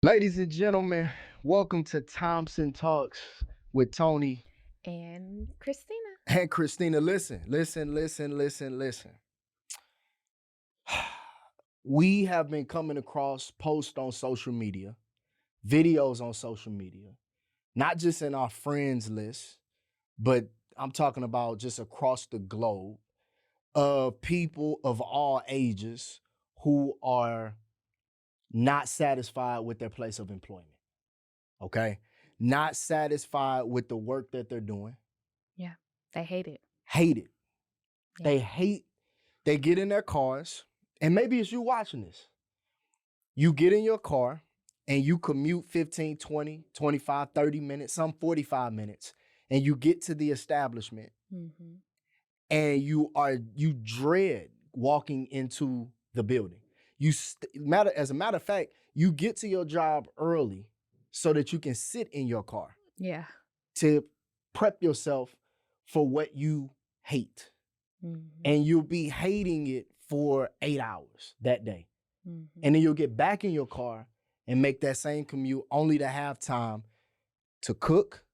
Ladies and gentlemen, welcome to Thompson Talks with Tony And Christina. and Christina. Listen. We have been coming across posts on social media, videos on social media, not just in our friends list, but I'm talking about just across the globe of people of all ages who are not satisfied with their place of employment. Okay. Not satisfied with the work that they're doing, Yeah, they hate it. hate it. Yeah. They hate, they get in their cars, and maybe it's you watching this. You get in your car and you commute 15, 20, 25, 30 minutes, some 45 minutes, and you get to the establishment Mm-hmm. and you dread walking into the building. As a matter of fact, you get to your job early so that you can sit in your car Yeah. to prep yourself for what you hate. Mm-hmm. And you'll be hating it for 8 hours that day. Mm-hmm. And then you'll get back in your car and make that same commute only to have time to cook,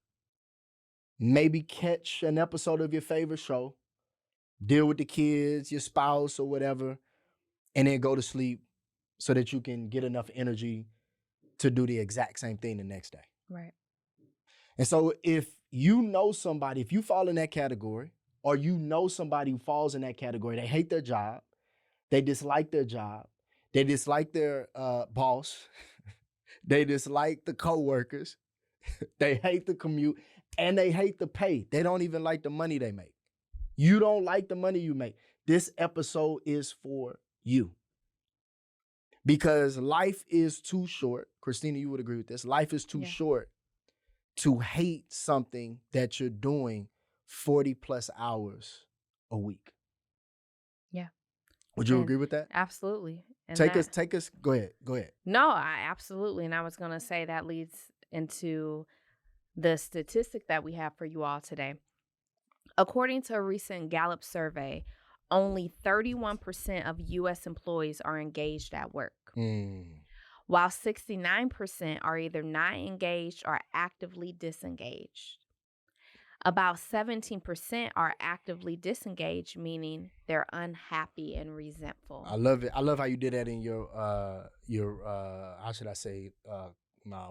maybe catch an episode of your favorite show, deal with the kids, your spouse, or whatever, and then go to sleep so that you can get enough energy to do the exact same thing the next day. Right. And so if you know somebody, if you fall in that category, or you know somebody who falls in that category, they hate their job, they dislike their job, they dislike their boss, they dislike the coworkers, they hate the commute, and they hate the pay. They don't even like the money they make. You don't like the money you make. This episode is for you. Because life is too short. Christina, you would agree with this. Life is too short to hate something that you're doing 40 plus hours a week. Yeah. Would you And agree with that? Absolutely. And Take us, go ahead. No, I absolutely. And I was going to say that leads into the statistic that we have for you all today. According to a recent Gallup survey, only 31% of U.S. employees are engaged at work, while 69% are either not engaged or actively disengaged. About 17% are actively disengaged, meaning they're unhappy and resentful. I love it. I love how you did that in your how should I say,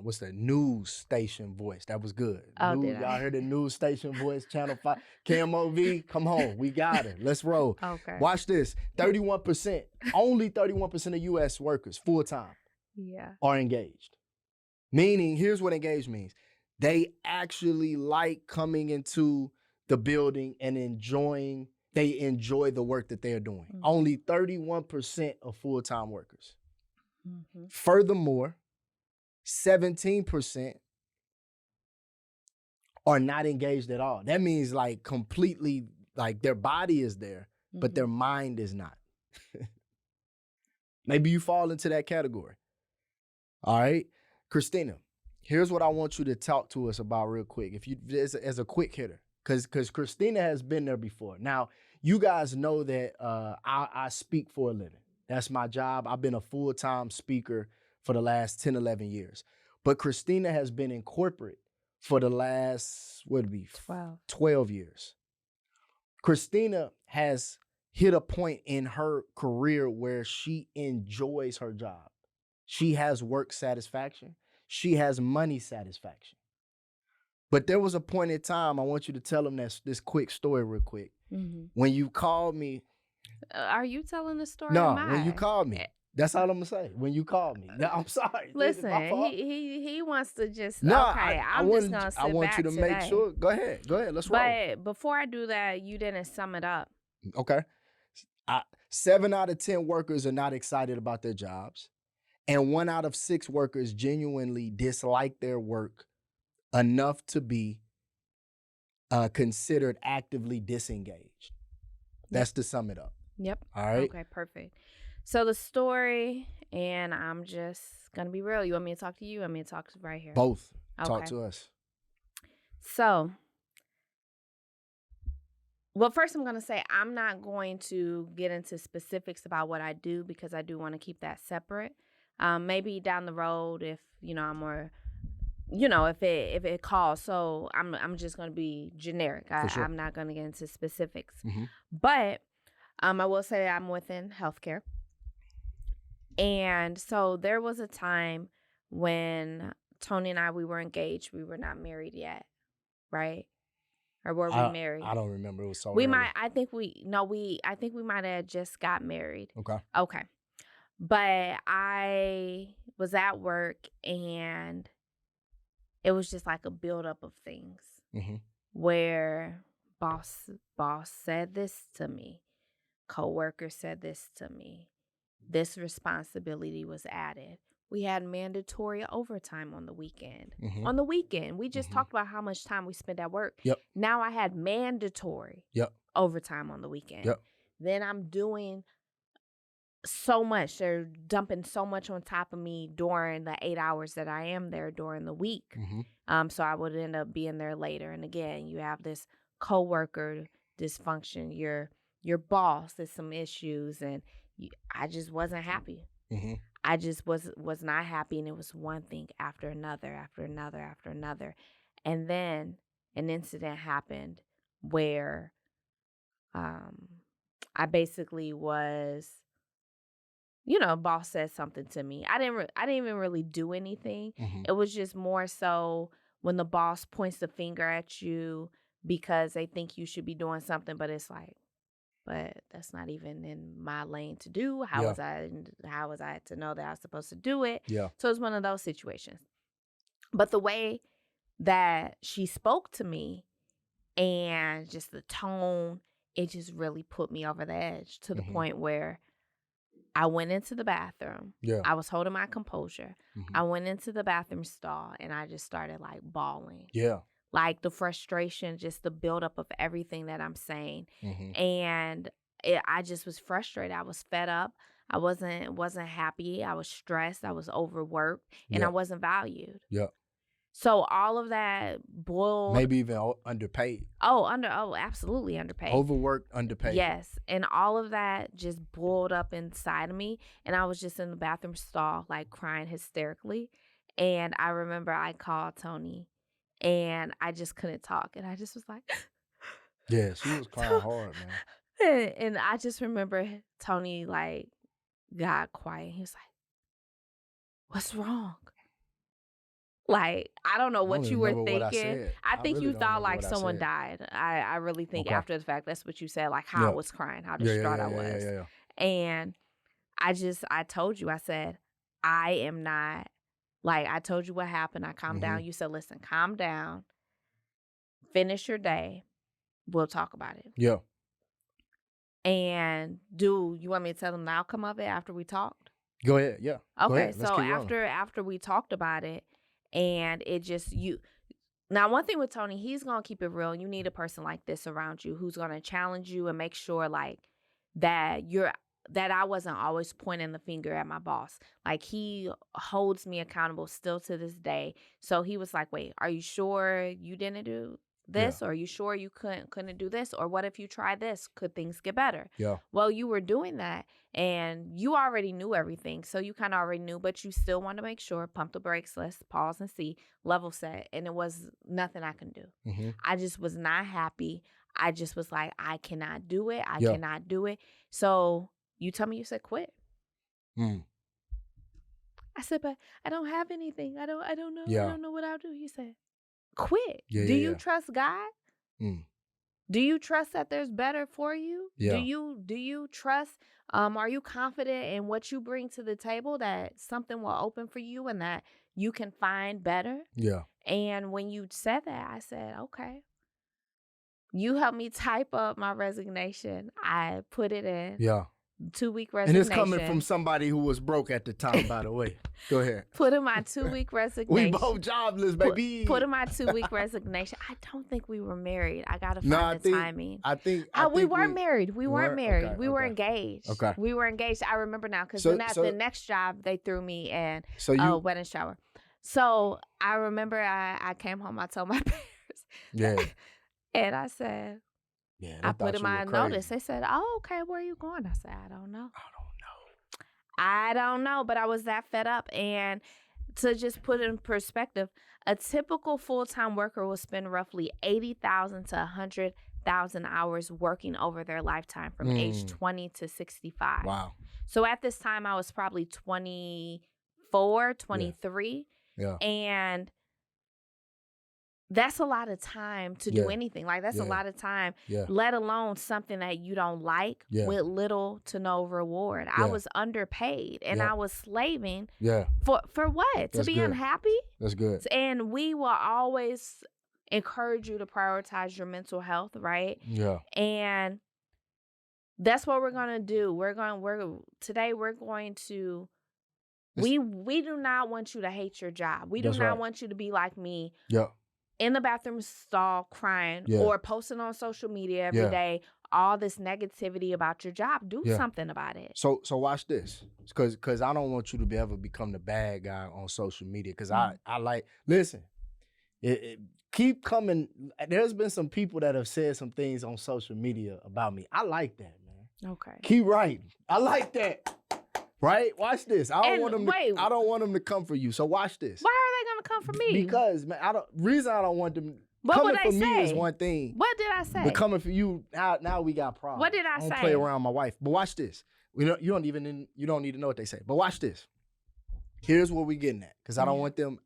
what's the news station voice? That was good. Oh, did I? Y'all heard the news station voice, Channel 5. KMOV, come home. We got her. Let's roll. Okay. Watch this. 31%, only 31% of U.S. workers full-time are engaged. Meaning, here's what engaged means. They actually like coming into the building and they enjoy the work that they're doing. Mm-hmm. Only 31% of full-time workers. Mm-hmm. Furthermore, 17% are not engaged at all. That means like completely, like their body is there, but their mind is not. Maybe you fall into that category. All right, Christina, here's what I want you to talk to us about real quick. If you as a quick hitter, because Christina has been there before. Now, you guys know that I speak for a living. That's my job. I've been a full-time speaker for the last 10, 11 years. But Christina has been in corporate for the last, 12 years. Christina has hit a point in her career where she enjoys her job. She has work satisfaction. She has money satisfaction. But there was a point in time, I want you to tell them this quick story real quick. Mm-hmm. When you called me. Are you telling the story? No, when you called me. That's all I'm gonna say. When you called me. No, I'm sorry. Listen, he wants to just no, okay. I'm just gonna sit I want back you to today. make sure. Go ahead. Let's roll. But before I do that, you didn't sum it up. Okay. 7 out of 10 workers are not excited about their jobs, and 1 out of 6 workers genuinely dislike their work enough to be considered actively disengaged. That's to sum it up. Yep. All right. Okay, perfect. So the story, and I'm just going to be real. You want me to talk to you? You want me to talk right here? Both. Okay. Talk to us. So, well, first I'm going to say I'm not going to get into specifics about what I do because I do want to keep that separate. Maybe down the road if, I'm more, if it calls. So I'm just going to be generic. For sure. I'm not going to get into specifics. Mm-hmm. But I will say I'm within healthcare. And so there was a time when Tony and I, we were engaged. We were not married yet, right? Or were we married? I don't remember. It was so we early. I think we might have just got married. Okay. But I was at work and it was just like a buildup of things where boss said this to me, coworkers said this to me, this responsibility was added. We had mandatory overtime on the weekend. On the weekend, we just talked about how much time we spent at work. Yep. Now I had mandatory overtime on the weekend. Yep. Then I'm doing so much. They're dumping so much on top of me during the 8 hours that I am there during the week. So I would end up being there later. And again, you have this coworker dysfunction. Your boss, there's some issues, and I just wasn't happy. I just was not happy, and it was one thing after another, after another, after another. And then an incident happened where I basically was, boss said something to me. I didn't even really do anything. It was just more so when the boss points the finger at you because they think you should be doing something, but it's like, but that's not even in my lane to do. How was I to know that I was supposed to do it? Yeah. So it's one of those situations. But the way that she spoke to me and just the tone, it just really put me over the edge to the point where I went into the bathroom. Yeah. I was holding my composure. I went into the bathroom stall and I just started like bawling. Yeah. Like the frustration, just the buildup of everything that I'm saying. And I just was frustrated. I was fed up. I wasn't happy. I was stressed. I was overworked and I wasn't valued. Yeah. So all of that boiled. Maybe even underpaid. Absolutely underpaid. Overworked, underpaid. Yes. And all of that just boiled up inside of me. And I was just in the bathroom stall, like crying hysterically. And I remember I called Tony and I just couldn't talk. And I just was like. Yeah, she was crying hard, man. And I just remember Tony like got quiet. He was like, "What's wrong?" Like, I don't know what you were thinking. I think really you don't thought remember like what I someone said. died. I really think after the fact, that's what you said, like how I Yeah. was crying, how distraught I was. Yeah. And I told you, I said, I am not, like, I told you what happened. I calmed down. You said, listen, calm down, finish your day. We'll talk about it. Yeah. And you want me to tell them the outcome of it after we talked? Go ahead. Yeah. Go Okay. ahead. Let's So keep rolling. after we talked about it, and it just now one thing with Tony, he's gonna keep it real. You need a person like this around you who's gonna challenge you and make sure like that I wasn't always pointing the finger at my boss. Like he holds me accountable still to this day. So he was like, "Wait, are you sure you didn't do this? Or are you sure you couldn't do this? Or what if you try this? Could things get better?" Yeah. Well, you were doing that and you already knew everything. So you kind of already knew, but you still want to make sure, pump the brakes, let's pause and see, level set. And it was nothing I can do. I just was not happy. I just was like, I cannot do it. I cannot do it. So you told me, you said quit. I said, but I don't have anything. I don't know. Yeah. I don't know what I'll do. You said, quit. Yeah, do yeah, you yeah. trust God? Do you trust that there's better for you? Yeah. Do you trust, are you confident in what you bring to the table that something will open for you and that you can find better? Yeah. And when you said that, I said, okay. You helped me type up my resignation. I put it in. Yeah. 2-week And resignation. it's coming from somebody who was broke at the time, by the way. Go ahead. Put in my 2-week resignation. We both jobless, baby. Put in my 2-week resignation. I don't think we were married. I gotta find the timing. I think we weren't married. We weren't married. Okay, we were engaged. Okay. We were engaged. I remember now because So- the next job they threw me in you, a wedding shower. So I remember I came home. I told my parents. Yeah. And I said, Yeah. I put in my notice. They said, "Oh, okay. Where are you going?" I said, "I don't know. I don't know, but I was that fed up. And to just put in perspective, a typical full-time worker will spend roughly 80,000 to 100,000 hours working over their lifetime from age 20 to 65. Wow. So at this time, I was probably 24, 23. Yeah. And that's a lot of time to do anything. Like, that's a lot of time, let alone something that you don't like with little to no reward. I was underpaid and I was slaving for what? To be unhappy? That's good. And we will always encourage you to prioritize your mental health, right? Yeah. And that's what we're going to do. Today we're going to we do not want you to hate your job. We do not want you to be like me. Yeah. In the bathroom stall crying or posting on social media every day, all this negativity about your job. Do something about it. So watch this, because I don't want you to ever become the bad guy on social media, because I like, listen, keep coming. There's been some people that have said some things on social media about me. I like that, man. Okay. Keep writing. I like that. Right? Watch this. I don't want them to come for you. So watch this. Why are they gonna come for me? Because, man, reason I don't want them coming for me is one thing. What did I say? But coming for you, now we got problems. What did I say? Don't play around my wife. But watch this. You don't need to know what they say. But watch this. Here's what we're getting at. Because I don't want them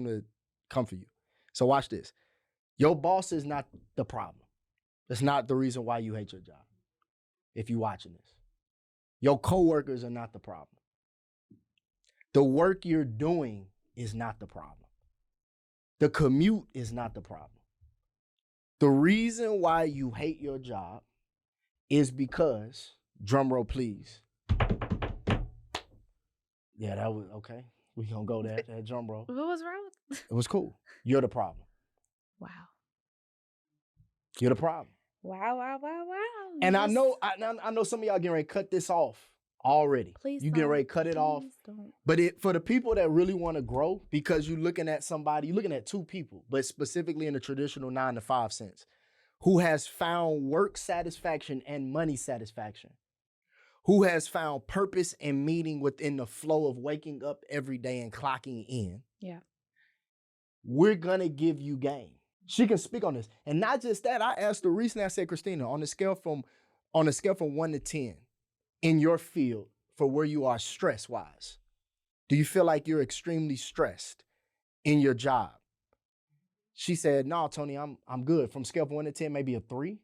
to come for you. So watch this. Your boss is not the problem. That's not the reason why you hate your job. If you're watching this. Your coworkers are not the problem. The work you're doing is not the problem. The commute is not the problem. The reason why you hate your job is because, drum roll please. Yeah, that was okay. We gonna go that drum roll. What was wrong? It was cool. You're the problem. Wow. You're the problem. Wow. And I know some of y'all getting ready to cut this off already. Please you getting ready to cut it off. Don't. But for the people that really want to grow, because you're looking at two people, but specifically in the traditional 9-to-5 sense, who has found work satisfaction and money satisfaction, who has found purpose and meaning within the flow of waking up every day and clocking in. Yeah. We're going to give you game. She can speak on this. And not just that, I asked her recently, I said, Christina, on a scale from 1 to 10 in your field for where you are stress-wise, do you feel like you're extremely stressed in your job? She said, no, Tony, I'm good. From scale from 1 to 10, maybe a 3.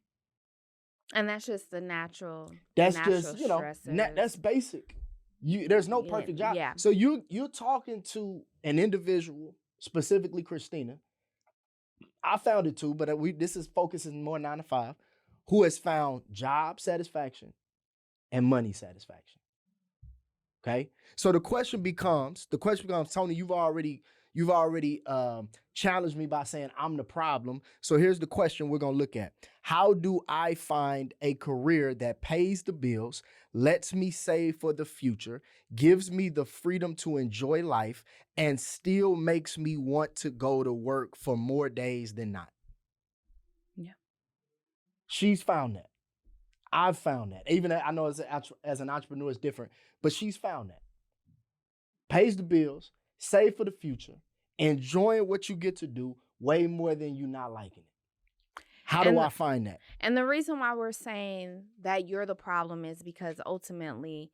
And that's just the natural. That's just, that's basic. There's no perfect job. Yeah. So you're talking to an individual, specifically Christina. I found it too, but this is focusing more 9 to 5, who has found job satisfaction and money satisfaction. Okay, so the question becomes, Tony, you've already challenged me by saying I'm the problem. So here's the question we're gonna look at: how do I find a career that pays the bills, lets me save for the future, gives me the freedom to enjoy life, and still makes me want to go to work for more days than not? Yeah. She's found that. I've found that. Even I know as an entrepreneur it's different, but she's found that. Pays the bills, save for the future, enjoying what you get to do way more than you not liking it. How do I find that? And the reason why we're saying that you're the problem is because ultimately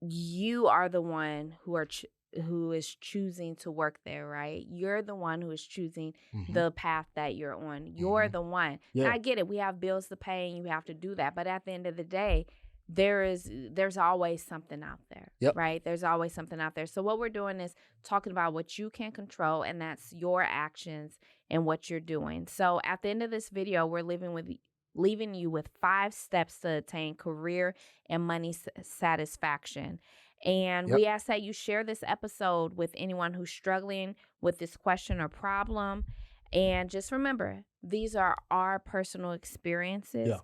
you are the one who is choosing to work there, right? You're the one who is choosing the path that you're on. You're the one. Yeah. I get it. We have bills to pay and you have to do that. But at the end of the day, there's always something out there, right? There's always something out there. So what we're doing is talking about what you can control, and that's your actions and what you're doing. So at the end of this video, we're leaving you with 5 steps to attain career and money satisfaction. And we ask that you share this episode with anyone who's struggling with this question or problem. And just remember, these are our personal experiences.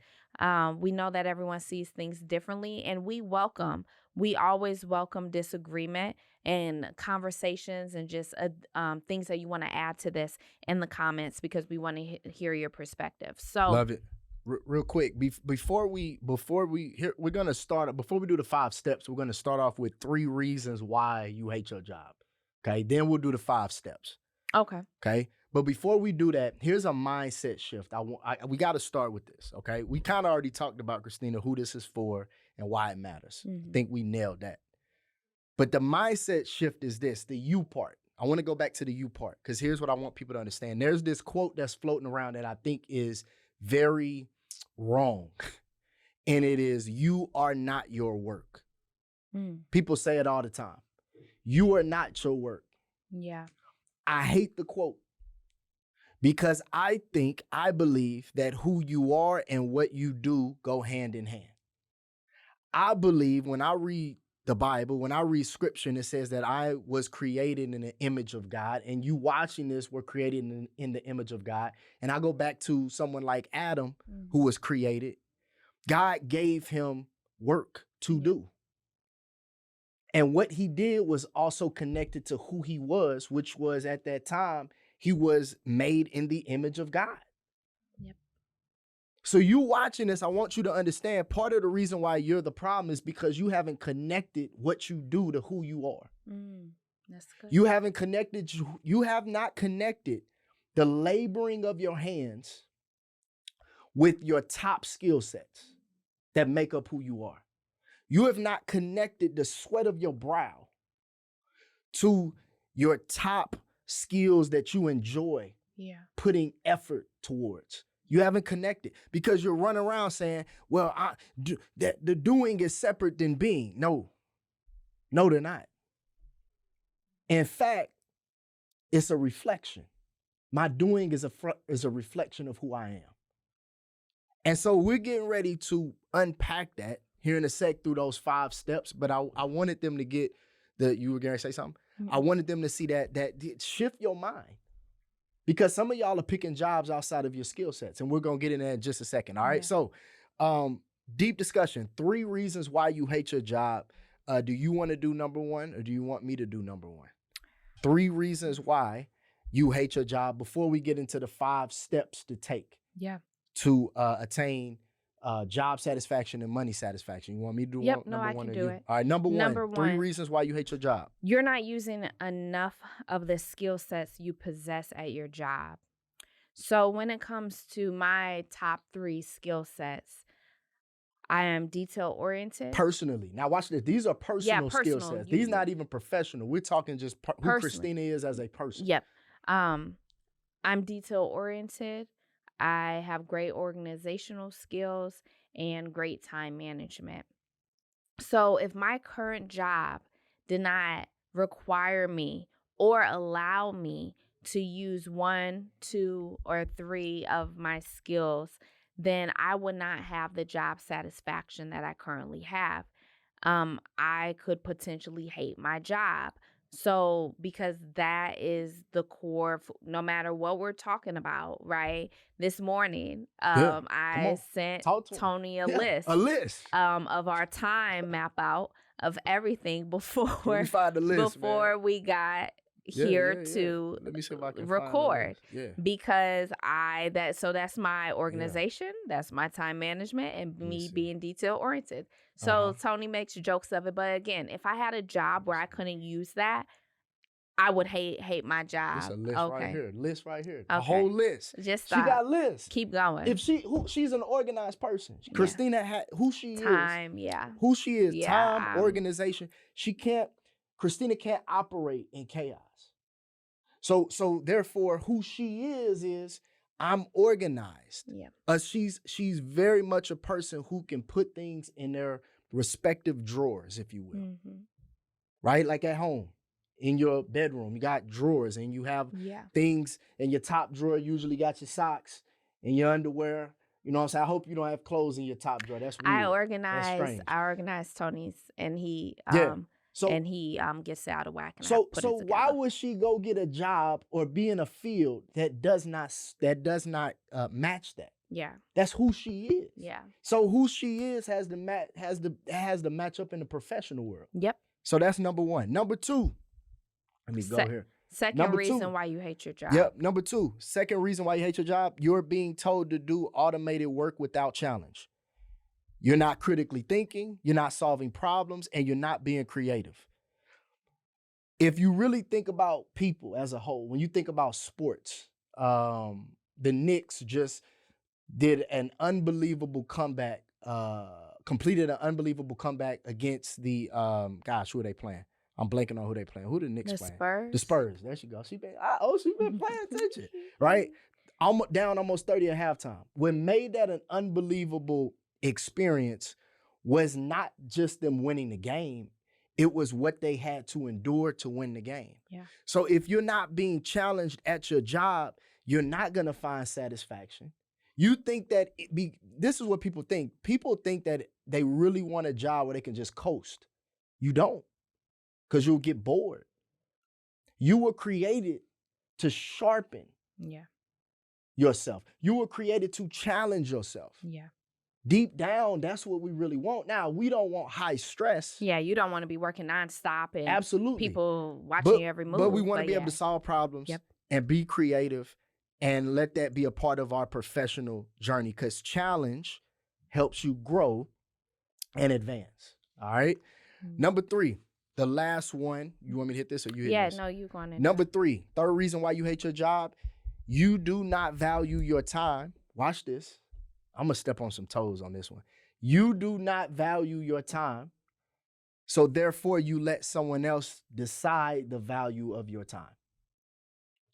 We know that everyone sees things differently, and we always welcome disagreement and conversations and just things that you want to add to this in the comments, because we want to hear your perspective. So love it. real quick, before we here, we're gonna start. Before we do the 5 steps, we're gonna start off with 3 reasons why you hate your job. Okay, then we'll do the 5 steps. Okay. Okay, but before we do that, here's a mindset shift. We got to start with this. Okay, we kind of already talked about, Christina, who this is for and why it matters. I think we nailed that. But the mindset shift is this: the you part. I want to go back to the you part because here's what I want people to understand. There's this quote that's floating around that I think is very wrong. And it is, you are not your work. People say it all the time. You are not your work. Yeah. I hate the quote because I believe that who you are and what you do go hand in hand. I believe when I read the Bible, when I read scripture, and it says that I was created in the image of God, and you watching this were created in the image of God. And I go back to someone like Adam, who was created. God gave him work to do. And what he did was also connected to who he was, which was at that time, he was made in the image of God. Yep. So you watching this, I want you to understand part of the reason why you're the problem is because you haven't connected what you do to who you are. That's good. You have not connected the laboring of your hands with your top skill sets that make up who you are. You have not connected the sweat of your brow to your top skills that you enjoy putting effort towards. You haven't connected because you're running around saying, well, that the doing is separate than being. No, they're not. In fact, it's a reflection. My doing is a reflection of who I am. And so we're getting ready to unpack that here in a sec through those 5 steps. But I wanted them to get you were going to say something? I wanted them to see that shift your mind. Because some of y'all are picking jobs outside of your skill sets. And we're going to get in there in just a second. All right. So deep discussion. 3 reasons why you hate your job. Do you want to do number 1 or do you want me to do number 1? 3 reasons why you hate your job before we get into the 5 steps to take to attain job satisfaction and money satisfaction. You want me to do Yep, one? Number I one can or do you? it. All right, number one. 3 reasons why you hate your job. You're not using enough of the skill sets you possess at your job. So when it comes to my top 3 skill sets, I am detail oriented. Personally. Now watch this. These are personal skill sets. These not even professional. We're talking just who Christina is as a person. Yep. I'm detail oriented. I have great organizational skills and great time management. So if my current job did not require me or allow me to use 1, 2, or 3 of my skills, then I would not have the job satisfaction that I currently have. I could potentially hate my job. So because that is the core, no matter what we're talking about, right? This morning, I sent Tony a list of our time map out of everything before we got here to Let me see if I can record. Because that's my organization, that's my time management, and me being detail oriented. So Tony makes jokes of it, but again, if I had a job where I couldn't use that, I would hate my job. It's a list right here. List right here. Okay. A whole list. Just she got lists. Keep going. If she's an organized person. Christina had who she is. Time, Who she is. Time, organization. Christina can't operate in chaos. So therefore, who she is I'm organized. She's very much a person who can put things in their respective drawers, if you will. Right? Like at home, in your bedroom, you got drawers and you have things in your top drawer. Usually got your socks and your underwear. You know what I'm saying? I hope you don't have clothes in your top drawer. That's weird. I organize Tony's, and he gets out of whack. So why would she go get a job or be in a field that does not match that? Yeah, that's who she is. Yeah. So who she is has to match up in the professional world. Yep. So that's number 1. Number 2. Let me go here. Second Number reason two, why you hate your job. yep. Number two, second reason why you hate your job, you're being told to do automated work without challenge. You're not critically thinking, you're not solving problems, and you're not being creative. If you really think about people as a whole, when you think about sports, the Knicks just did an unbelievable comeback, completed an unbelievable comeback against the who are they playing? I'm blanking on who they playing. Who the Knicks The playing? Spurs. The Spurs. There she goes. She been paying attention, right? Down almost 30 at halftime. What made that an unbelievable experience was not just them winning the game, it was what they had to endure to win the game. Yeah. So if you're not being challenged at your job, you're not gonna find satisfaction. You think that this is what people think. People think that they really want a job where they can just coast. You don't, because you'll get bored. You were created to sharpen Yeah. yourself. You were created to challenge yourself. Yeah. Deep down, that's what we really want. Now, we don't want high stress. Yeah, you don't want to be working nonstop and Absolutely. people watching every move. But we want to be able to solve problems and be creative and let that be a part of our professional journey, because challenge helps you grow and advance. All right. Mm-hmm. Number three, the last one. You want me to hit this or you hit this? Yeah, no, you going in. Number three, third reason why you hate your job, you do not value your time. Watch this. I'm going to step on some toes on this one. You do not value your time, so therefore you let someone else decide the value of your time.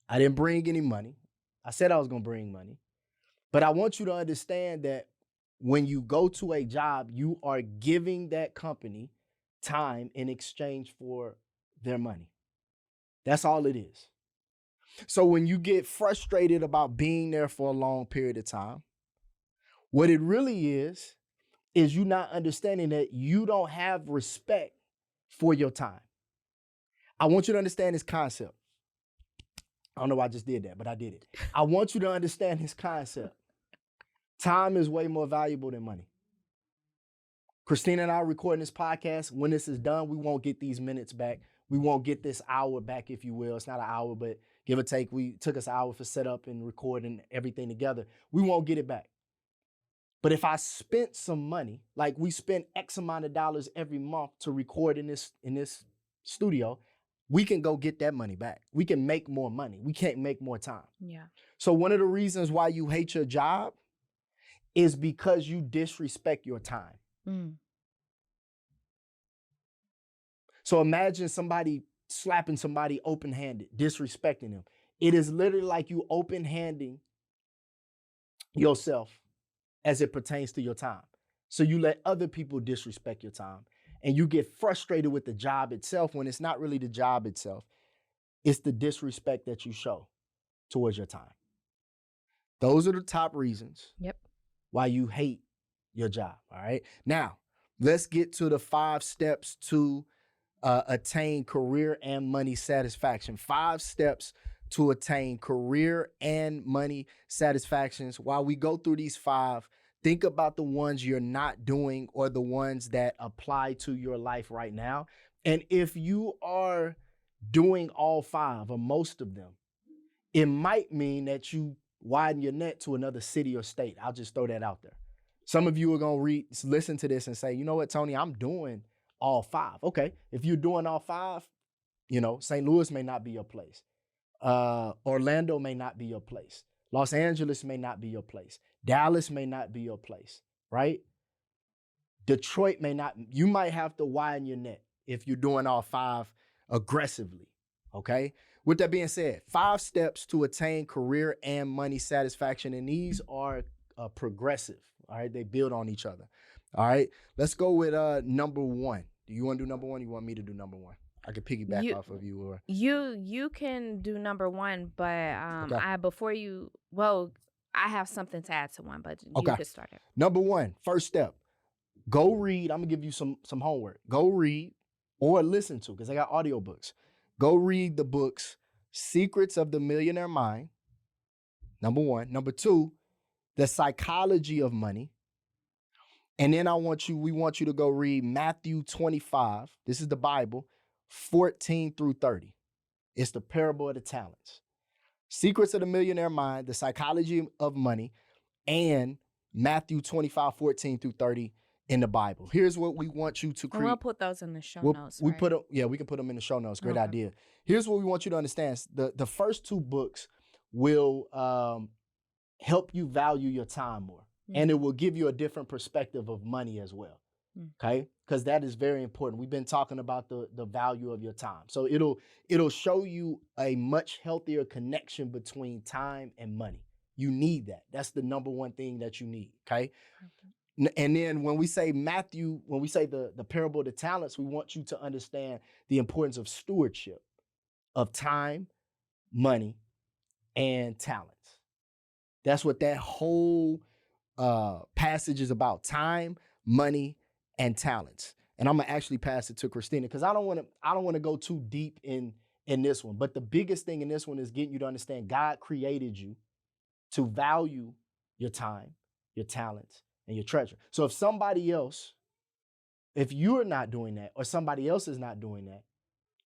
I didn't bring any money. I said I was going to bring money. But I want you to understand that when you go to a job, you are giving that company time in exchange for their money. That's all it is. So when you get frustrated about being there for a long period of time, what it really is you not understanding that you don't have respect for your time. I want you to understand this concept. I don't know why I just did that, but I did it. I want you to understand this concept. Time is way more valuable than money. Christina and I are recording this podcast. When this is done, we won't get these minutes back. We won't get this hour back, if you will. It's not an hour, but give or take, we took us an hour for setup and recording everything together. We won't get it back. But if I spent some money, like we spend X amount of dollars every month to record in this studio, we can go get that money back. We can make more money. We can't make more time. Yeah. So one of the reasons why you hate your job is because you disrespect your time. Mm. So imagine somebody slapping somebody open-handed, disrespecting them. It is literally like you open-handing yourself as it pertains to your time. So you let other people disrespect your time, and you get frustrated with the job itself when it's not really the job itself. It's the disrespect that you show towards your time. Those are the top reasons why you hate your job, all right? Now, let's get to the 5 steps to attain career and money satisfaction. 5 steps to attain career and money satisfactions. While we go through these 5, think about the ones you're not doing or the ones that apply to your life right now. And if you are doing all 5 or most of them, it might mean that you widen your net to another city or state. I'll just throw that out there. Some of you are going to listen to this and say, you know what, Tony, I'm doing all 5. Okay, if you're doing all 5, St. Louis may not be your place. Orlando may not be your place. Los Angeles may not be your place. Dallas may not be your place, right? Detroit may not. You might have to widen your net if you're doing all 5 aggressively, okay? With that being said, 5 steps to attain career and money satisfaction, and these are progressive, all right? They build on each other, all right? Let's go with number 1. Do you want to do number 1? Or you want me to do number 1? I could piggyback off of you, or you can do number 1, but I have something to add to 1, but you could start it. Number 1, first step, go read. I'm gonna give you some homework. Go read or listen to, because I got audiobooks. Go read the books Secrets of the Millionaire Mind, number 1. Number 2, The Psychology of Money. And then we want you to go read Matthew 25. This is the Bible, 14 through 30. It's the parable of the talents. Secrets of the Millionaire Mind, The Psychology of Money, and Matthew 25:14-30 in the Bible. Here's what we want you to And we'll create. put those in the show notes, We right? put them, we can put them in the show notes. Great Okay. idea. Here's what we want you to understand. The first two books will help you value your time more. And it will give you a different perspective of money as well. Okay? Because that is very important. We've been talking about the value of your time. So it'll show you a much healthier connection between time and money. You need that. That's the number one thing that you need. Okay. And then when we say Matthew, when we say the parable of the talents, we want you to understand the importance of stewardship of time, money, and talents. That's what that whole passage is about: time, money, and talents. And I'm gonna actually pass it to Christina because I don't want to go too deep in this one. But the biggest thing in this one is getting you to understand God created you to value your time, your talents, and your treasure. So if you're not doing that, or somebody else is not doing that,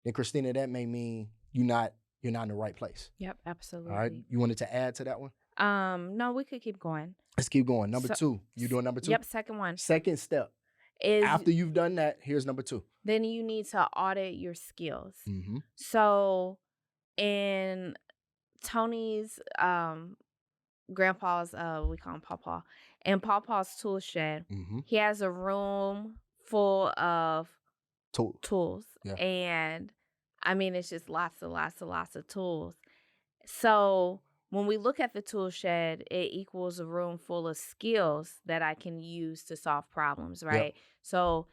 then Christina, that may mean you're not in the right place. Yep, absolutely. All right. You wanted to add to that one? No, we could keep going. Let's keep going. Number two. You doing number two? Yep, second one. Second step. Is after you've done that, here's number two. Then you need to audit your skills. Mm-hmm. So in Tony's grandpa's, we call him Pawpaw, in Pawpaw's tool shed, he has a room full of tools. Yeah. And I mean, it's just lots of tools. So when we look at the tool shed, it equals a room full of skills that I can use to solve problems, right? Yep. So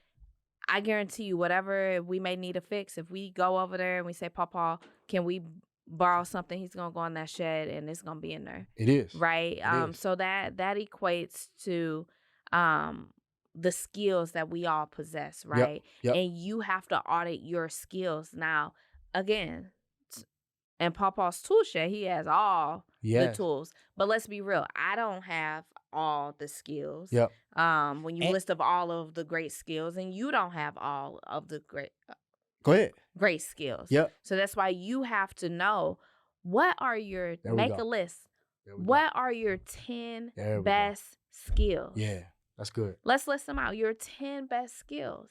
I guarantee you, whatever we may need to fix, if we go over there and we say, Pawpaw, can we borrow something? He's going to go in that shed and it's going to be in there. It is. Right? It is. So that equates to the skills that we all possess, right? Yep. And you have to audit your skills. Now, again, in Pawpaw's tool shed, he has all the tools. But let's be real, I don't have all the skills. Yep. When you list of all of the great skills, and you don't have all of the great skills. Yep. So that's why you have to know what are your a list. What are your 10 best skills? Yeah, that's good. Let's list them out. Your 10 best skills.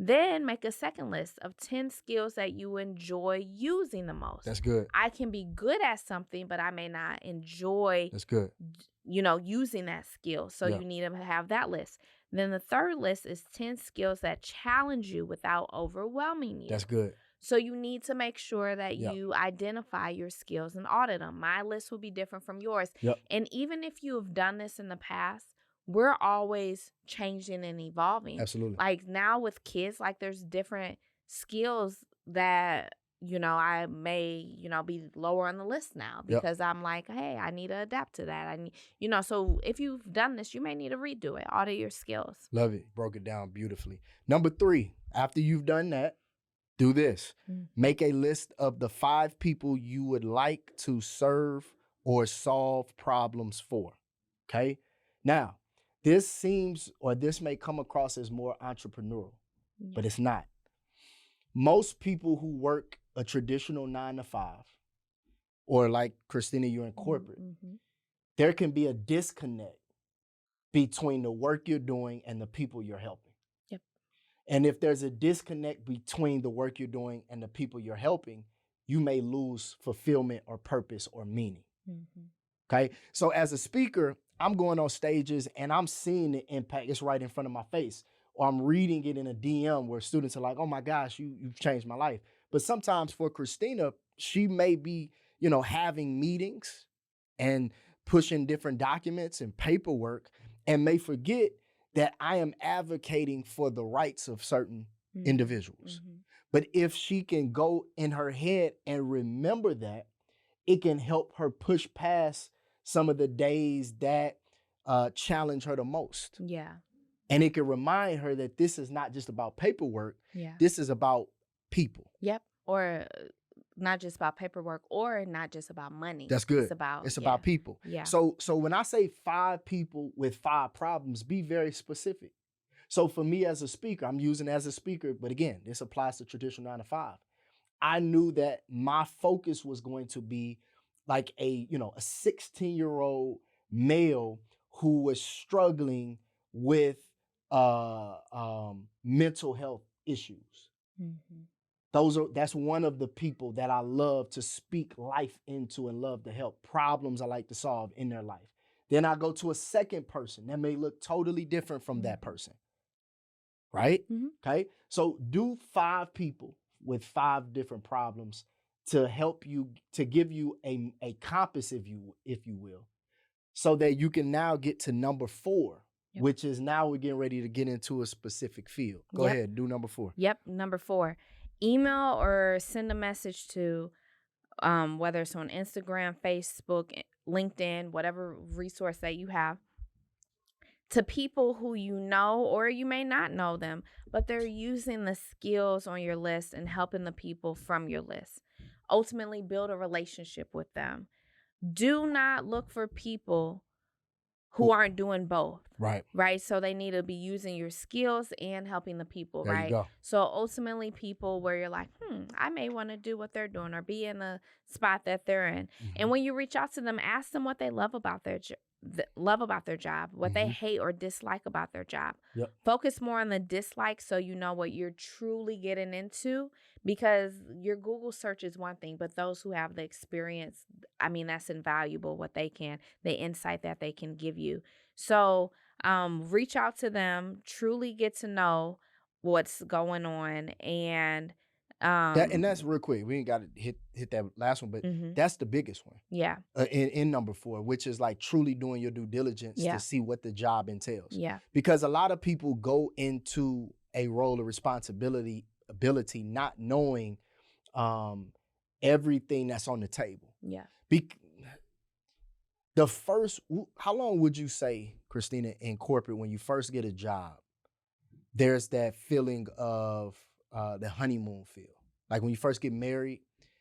Then make a second list of 10 skills that you enjoy using the most. That's good. I can be good at something, but I may not enjoy That's good. Using that skill. So you need to have that list. Then the third list is 10 skills that challenge you without overwhelming you. That's good. So you need to make sure that you identify your skills and audit them. My list will be different from yours. Yep. And even if you have done this in the past, we're always changing and evolving. Absolutely. Like now with kids, like there's different skills that, I may, be lower on the list now because I'm like, hey, I need to adapt to that. I need, so if you've done this, you may need to redo it, audit your skills. Love it. Broke it down beautifully. Number 3, after you've done that, do this. Make a list of the 5 people you would like to serve or solve problems for. Okay. Now, this may come across as more entrepreneurial, but it's not. Most people who work a traditional 9-to-5, or like Christina, you're in corporate, there can be a disconnect between the work you're doing and the people you're helping. Yep. And if there's a disconnect between the work you're doing and the people you're helping, you may lose fulfillment or purpose or meaning. Okay. So as a speaker, I'm going on stages and I'm seeing the impact. It's right in front of my face. Or I'm reading it in a DM where students are like, oh my gosh, you've changed my life. But sometimes for Christina, she may be, having meetings and pushing different documents and paperwork and may forget that I am advocating for the rights of certain individuals. But if she can go in her head and remember that, it can help her push past some of the days that challenge her the most. Yeah. And it can remind her that this is not just about paperwork. Yeah. This is about people. Yep. Or not just about paperwork, or not just about money. That's good. It's about people. Yeah. So when I say 5 people with 5 problems, be very specific. So for me as a speaker, I'm using as a speaker, but again, this applies to traditional 9-to-5. I knew that my focus was going to be like a 16-year-old male who was struggling with mental health issues. Mhm. That's one of the people that I love to speak life into and love to help problems I like to solve in their life. Then I go to a second person that may look totally different from that person, right? Mhm. Okay. So do 5 people with 5 different problems to help you, to give you a compass, if you will, so that you can now get to number 4, Yep. which is now we're getting ready to get into a specific field. Go Yep. ahead, do number 4. Yep. Number 4, email or send a message to whether it's on Instagram, Facebook, LinkedIn, whatever resource that you have, to people who you know or you may not know them, but they're using the skills on your list and helping the people from your list. Ultimately, build a relationship with them. Do not look for people who aren't doing both. Right. Right. So they need to be using your skills and helping the people. There you Right. go. So ultimately, people where you're like, I may want to do what they're doing or be in the spot that they're in. And when you reach out to them, ask them what they love about their job, what they hate or dislike about their job. Yep. Focus more on the dislike so you know what you're truly getting into, because your Google search is one thing, but those who have the experience, I mean, that's invaluable, the insight that they can give you. So reach out to them, truly get to know what's going on. And that's real quick. We ain't got to hit that last one, but mhm. that's the biggest one. Yeah. In number 4, which is like truly doing your due diligence Yeah. to see what the job entails. Yeah. Because a lot of people go into a role of responsibility, not knowing everything that's on the table. Yeah. How long would you say, Christina, in corporate, when you first get a job, there's that feeling of the honeymoon feel? Like when you first get married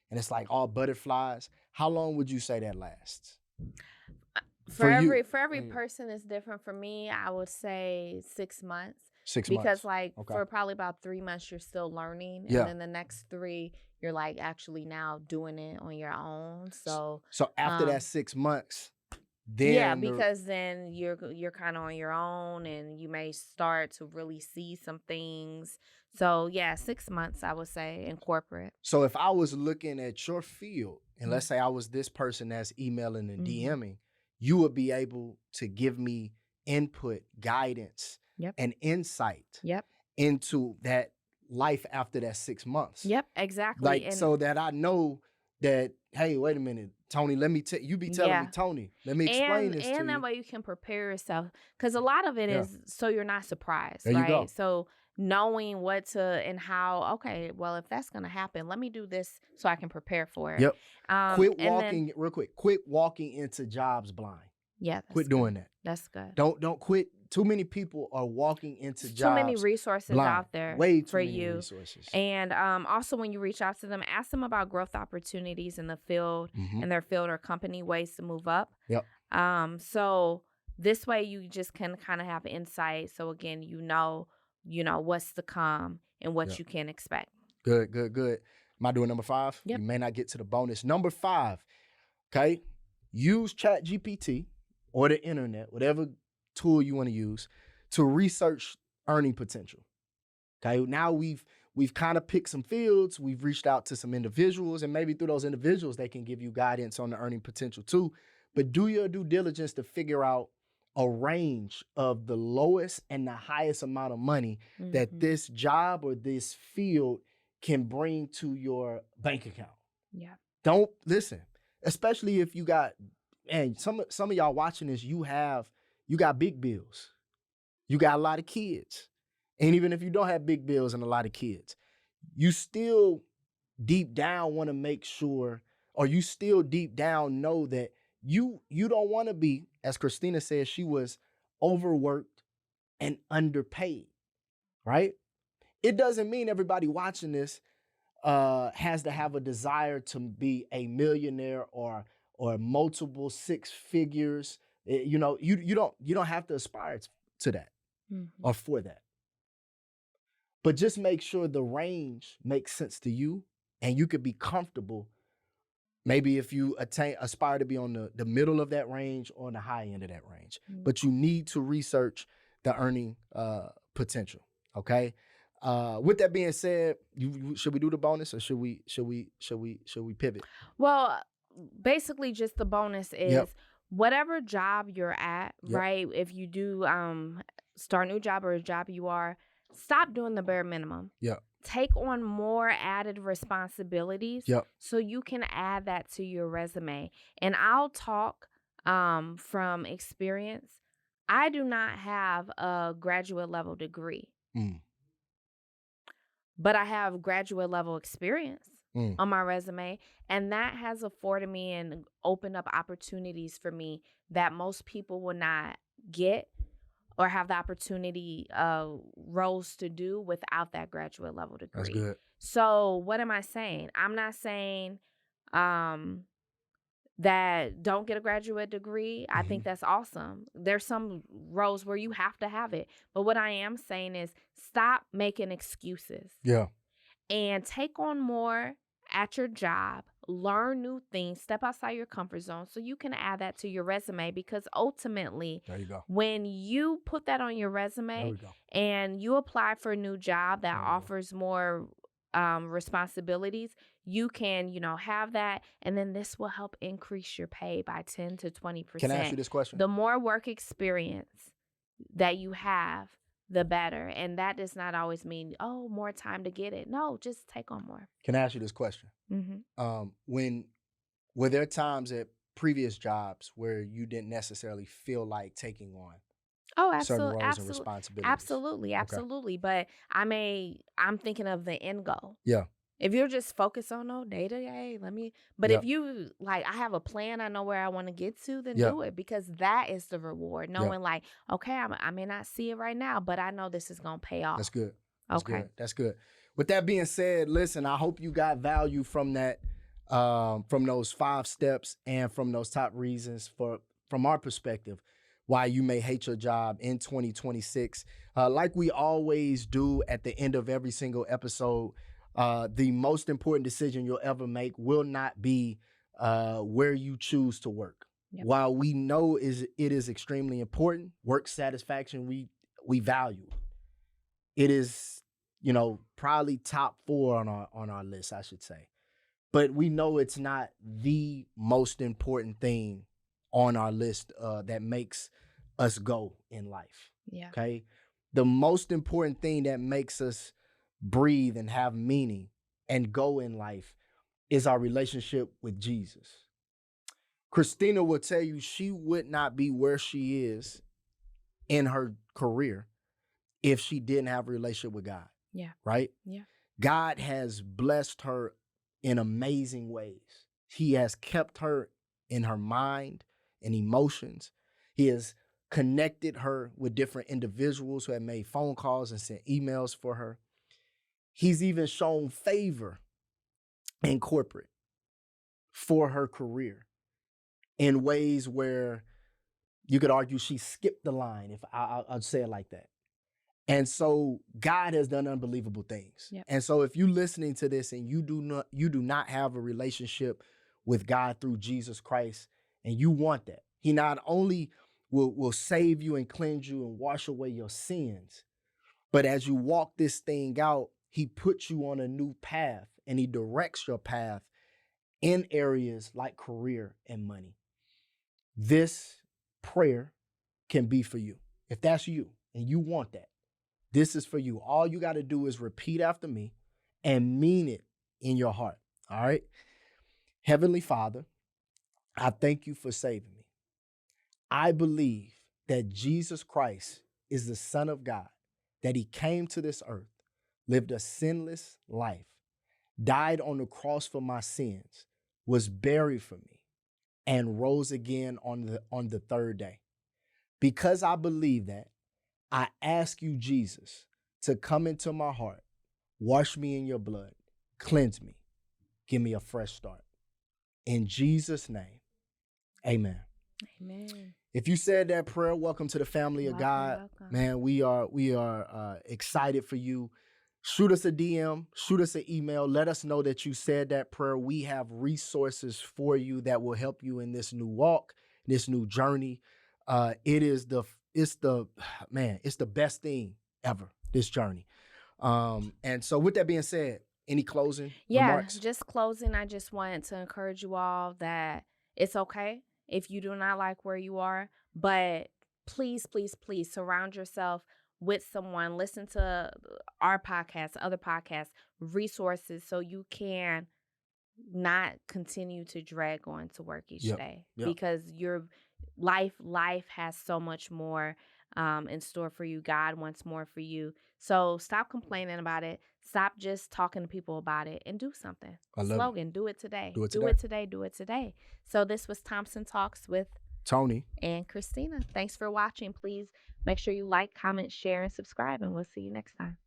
and it's like all butterflies, how long would you say that lasts? For every person is different. For me, I would say 6 months. 6 Because months. for probably about 3 months, you're still learning. Yeah. And then the next 3, you're like actually now doing it on your own. So after that 6 months, then because then you're kind of on your own and you may start to really see some things. So yeah, 6 months, I would say, in corporate. So if I was looking at your field and let's say I was this person that's emailing and DMing, you would be able to give me input, guidance, and insight into that life after that 6 months. Yep, exactly. Like, so that I know that, hey, wait a minute, Tony, let me you be telling me, Tony, let me explain this to you. And that way you can prepare yourself, because a lot of it is so you're not surprised, there right? You go. So knowing what to and how, okay, well, if that's going to happen, let me do this so I can prepare for it. Yep. Quit walking into jobs blind. Yeah. Quit doing that. That's good. Don't quit. Too many people are walking into jobs. Too many resources blind. out there Way too for many you. Resources. And also when you reach out to them, ask them about growth opportunities in the field, in their field or company, ways to move up. Yep. So this way you just can kind of have insight. So again, you know what's to come and what you can expect. Good. Am I doing number 5? Yep. You may not get to the bonus. Number 5, okay? Use ChatGPT or the internet, whatever tool you want to use, to research earning potential. Okay, now we've kind of picked some fields, we've reached out to some individuals, and maybe through those individuals, they can give you guidance on the earning potential too. But do your due diligence to figure out a range of the lowest and the highest amount of money that this job or this field can bring to your bank account. Yeah. Don't listen, especially if you got, and some of y'all watching this, you got big bills. You got a lot of kids. And even if you don't have big bills and a lot of kids, you still deep down want to make sure, or you still deep down know that you don't want to be, as Christina said, she was overworked and underpaid, right? It doesn't mean everybody watching this has to have a desire to be a millionaire or multiple 6 figures. You don't have to aspire to that or for that. But just make sure the range makes sense to you And you could be comfortable maybe if you aspire to be on the middle of that range or on the high end of that range. But you need to research the earning potential. Okay. With that being said, should we do the bonus or should we pivot? Well, basically, just the bonus is Yep. whatever job you're at, Yep. right? If you do start a new job or a job you are, stop doing the bare minimum. Yep. Take on more added responsibilities Yep. so you can add that to your resume. And I'll talk from experience. I do not have a graduate level degree, but I have graduate level experience on my resume. And that has afforded me and opened up opportunities for me that most people will not get or have the opportunity roles to do without that graduate level degree. That's good. So what am I saying? I'm not saying that don't get a graduate degree. I think that's awesome. There's some roles where you have to have it. But what I am saying is stop making excuses. Yeah. And take on more at your job. Learn new things. Step outside your comfort zone so you can add that to your resume, because ultimately, there you go. When you put that on your resume and you apply for a new job that offers more responsibilities, you can, have that, and then this will help increase your pay by 10 to 20%. Can I ask you this question? The more work experience that you have, the better. And that does not always mean, more time to get it. No, just take on more. Can I ask you this question? Were there times at previous jobs where you didn't necessarily feel like taking on certain roles and responsibilities? Absolutely. But I'm thinking of the end goal. Yeah. If you're just focused on day-to-day, if you I have a plan, I know where I want to get to, then do it, because that is the reward. Knowing okay, I may not see it right now, but I know this is going to pay off. That's good. That's Okay. good. With that being said, listen, I hope you got value from that, from those 5 steps and from those top reasons from our perspective, why you may hate your job in 2026. Like we always do at the end of every single episode, the most important decision you'll ever make will not be where you choose to work. Yep. While we know it is extremely important, work satisfaction, we value it. It is, probably top 4 on our list, I should say. But we know it's not the most important thing on our list that makes us go in life. Yeah. Okay. The most important thing that makes us breathe and have meaning and go in life is our relationship with Jesus. Christina will tell you she would not be where she is in her career if she didn't have a relationship with God. Yeah. Right? Yeah. God has blessed her in amazing ways. He has kept her in her mind and emotions. He has connected her with different individuals who have made phone calls and sent emails for her. He's even shown favor in corporate for her career in ways where you could argue she skipped the line, if I'd say it like that. And so God has done unbelievable things. Yep. And so if you're listening to this and you do not have a relationship with God through Jesus Christ, and you want that, he not only will save you and cleanse you and wash away your sins, but as you walk this thing out, he puts you on a new path and he directs your path in areas like career and money. This prayer can be for you. If that's you and you want that, this is for you. All you got to do is repeat after me and mean it in your heart. All right? Heavenly Father, I thank you for saving me. I believe that Jesus Christ is the Son of God, that he came to this earth, lived a sinless life, died on the cross for my sins, was buried for me, and rose again on the 3rd day. Because I believe that, I ask you, Jesus, to come into my heart, wash me in your blood, cleanse me, give me a fresh start. In Jesus' name, amen. Amen. If you said that prayer, welcome to the family of God. Welcome. Man, we are excited for you. shoot us a DM, shoot us an email. Let us know that you said that prayer. We have resources for you that will help you in this new walk, this new journey. It's the man, it's the best thing ever, this journey. And so with that being said, any closing remarks? Just closing, I just wanted to encourage you all that it's okay if you do not like where you are, but please, please, please surround yourself with someone. Listen to our podcast, other podcasts, resources, so you can not continue to drag on to work each day, because your life has so much more in store for you. God wants more for you. So stop complaining about it. Stop just talking to people about it and do something. Slogan, do it today. Do it today. Do it today. So this was Thompson Talks with Tony and Christina. Thanks for watching. Please make sure you like, comment, share, and subscribe, and we'll see you next time.